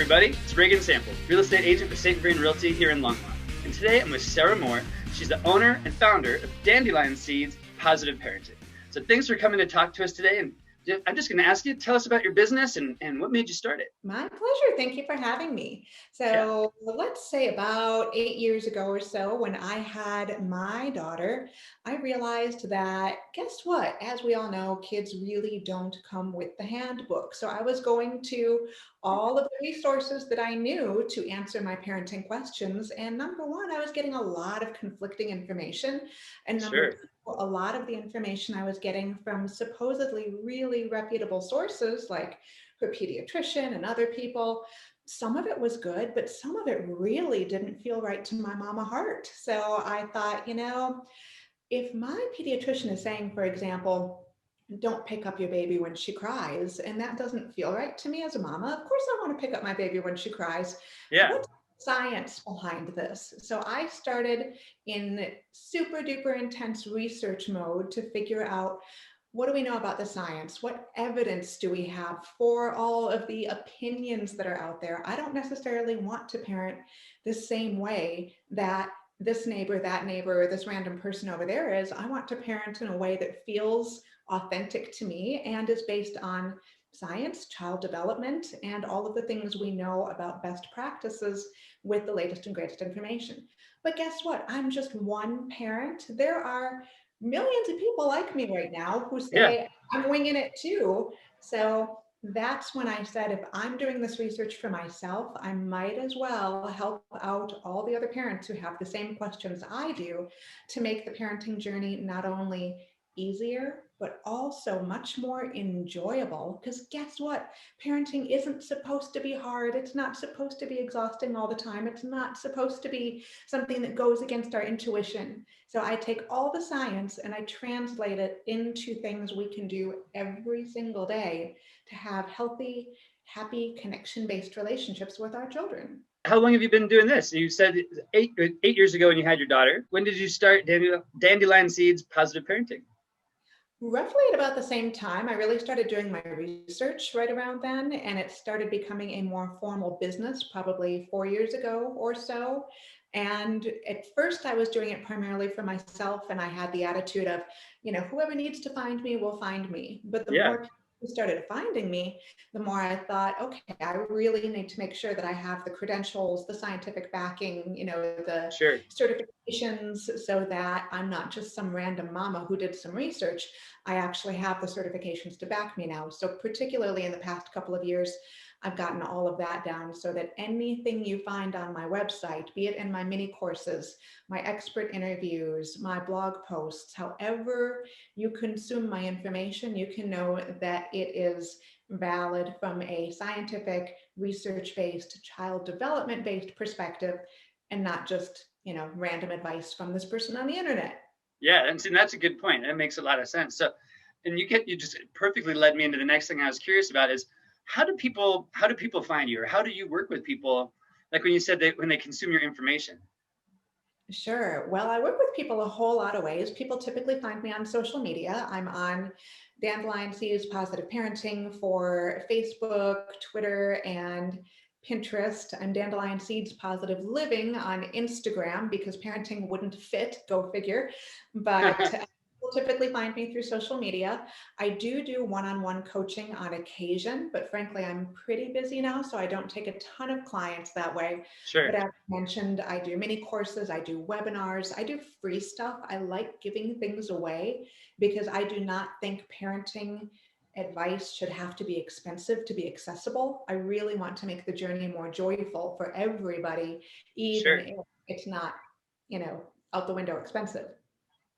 everybody, it's Regan Sample, real estate agent with St. Vrain Realty here in Longmont. And today I'm with Sarah Moore. She's the owner and founder of Dandelion Seeds Positive Parenting. So thanks for coming to talk to us today. And I'm just going to ask you, tell us about your business and what made you start it. My pleasure. Thank you for having me. So let's say about 8 years ago or so, when I had my daughter, I realized that, guess what? As we all know, kids really don't come with the handbook. So I was going to all of the resources that I knew to answer my parenting questions. And number one, I was getting a lot of conflicting information. And number two, a lot of the information I was getting from supposedly really reputable sources like her pediatrician and other people. Some of it was good, but some of it really didn't feel right to my mama heart. So I thought, if my pediatrician is saying, for example, don't pick up your baby when she cries, and that doesn't feel right to me as a mama, of course I want to pick up my baby when she cries. What's science behind this? So I started in super duper intense research mode to figure out, what do we know about the science? What evidence do we have for all of the opinions that are out there? I don't necessarily want to parent the same way that this neighbor, that neighbor, or this random person over there is. I want to parent in a way that feels authentic to me and is based on science, child development, and all of the things we know about best practices with the latest and greatest information. But guess what? I'm just one parent. There are millions of people like me right now who say, I'm winging it too. So that's when I said, if I'm doing this research for myself, I might as well help out all the other parents who have the same questions I do to make the parenting journey not only easier, but also much more enjoyable. Because guess what? Parenting isn't supposed to be hard. It's not supposed to be exhausting all the time. It's not supposed to be something that goes against our intuition. So I take all the science and I translate it into things we can do every single day to have healthy, happy, connection-based relationships with our children. How long have you been doing this? You said eight years ago when you had your daughter. When did you start Dandelion Seeds Positive Parenting? Roughly at about the same time. I really started doing my research right around then, and it started becoming a more formal business probably 4 years ago or so. And at first I was doing it primarily for myself, and I had the attitude of, whoever needs to find me will find me. But the more people who started finding me, the more I thought, okay, I really need to make sure that I have the credentials, the scientific backing, the certifications, so that I'm not just some random mama who did some research. I actually have the certifications to back me now. So particularly in the past couple of years, I've gotten all of that down so that anything you find on my website, be it in my mini courses, my expert interviews, my blog posts, however you consume my information, you can know that it is valid from a scientific, research-based, child development-based perspective, and not just, random advice from this person on the internet. Yeah, and that's a good point. That makes a lot of sense. So, and you just perfectly led me into the next thing I was curious about is, how do people find you, or how do you work with people? Like when you said that when they consume your information. Sure. Well, I work with people a whole lot of ways. People typically find me on social media. I'm on Dandelion Seeds Positive Parenting for Facebook, Twitter, and Pinterest. I'm Dandelion Seeds Positive Living on Instagram because parenting wouldn't fit, go figure. But people typically find me through social media. I do one-on-one coaching on occasion, but frankly, I'm pretty busy now, so I don't take a ton of clients that way. But as I mentioned, I do mini courses, I do webinars, I do free stuff. I like giving things away because I do not think parenting advice should have to be expensive to be accessible. I really want to make the journey more joyful for everybody, even if it's not, out the window expensive.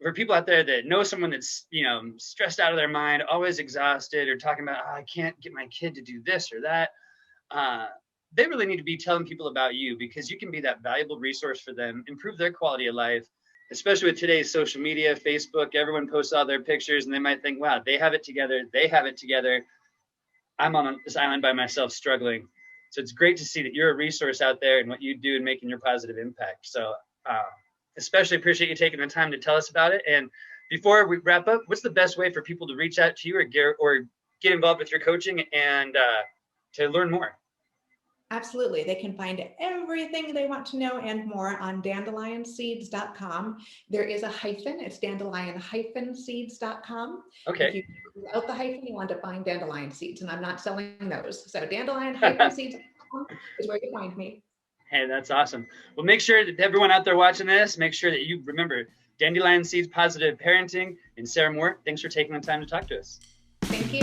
For people out there that know someone that's, stressed out of their mind, always exhausted, or talking about, I can't get my kid to do this or that, they really need to be telling people about you, because you can be that valuable resource for them, improve their quality of life, especially with today's social media, Facebook. Everyone posts all their pictures and they might think, wow, they have it together. They have it together. I'm on this island by myself struggling. So it's great to see that you're a resource out there and what you do and making your positive impact. So especially appreciate you taking the time to tell us about it. And before we wrap up, what's the best way for people to reach out to you or get involved with your coaching and to learn more? Absolutely. They can find everything they want to know and more on dandelionseeds.com. There is a hyphen, it's dandelion-seeds.com. If Okay. you without the hyphen, you want to find dandelion seeds, and I'm not selling those. So dandelion-seeds.com is where you find me. Hey, that's awesome. Well, make sure that everyone out there watching this, make sure that you remember Dandelion Seeds Positive Parenting and Sarah Moore. Thanks for taking the time to talk to us. Thank you.